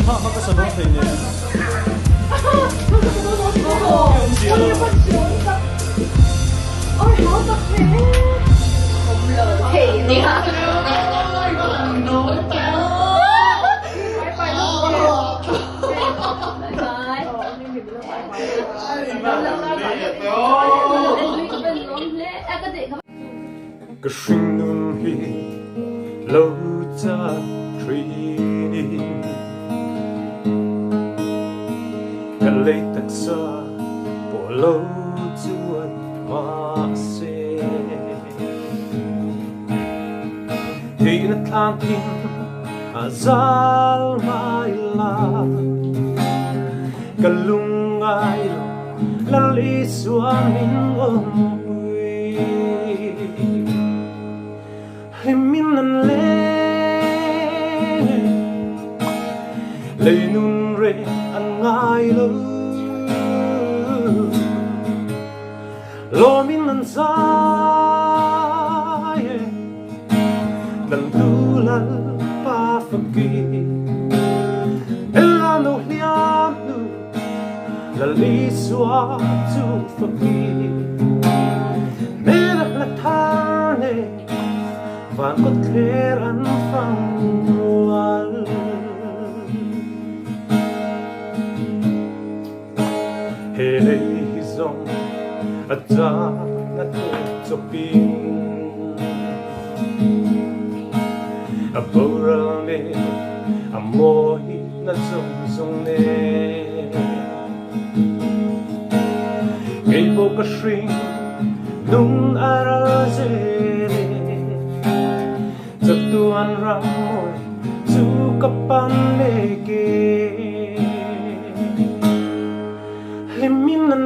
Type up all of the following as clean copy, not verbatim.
他个什么配呢？你看。个心nun hi lâu cha truy đi cái lấy thật xa bộ lâu chuột mà xe thì nó than tin à zal mai la cái lung ai la li xóa mình ôm mình ăn lấy nun re ăn ngay lo mình ăn sai lần tu lần pa fakir ella no liam nu la li xóa tu fakir mẹ là thar ne và có thể ăn phăng loan hệ lấy dòng ở ta là tôi cho pin ở bầu ra nè ở môi là dòng dòng nè ngày vô cả sinh đúng ara dễ tuan ramoy su kapan leke liminan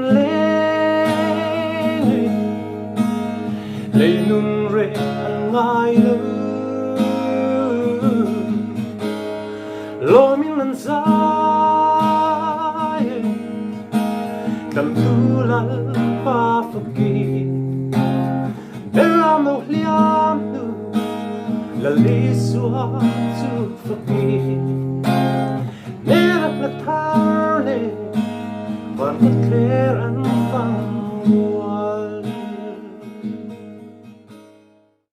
le nun re an ngai lo minan sai tam tu lal pa fakir bella mo liam la li xóa tu fakir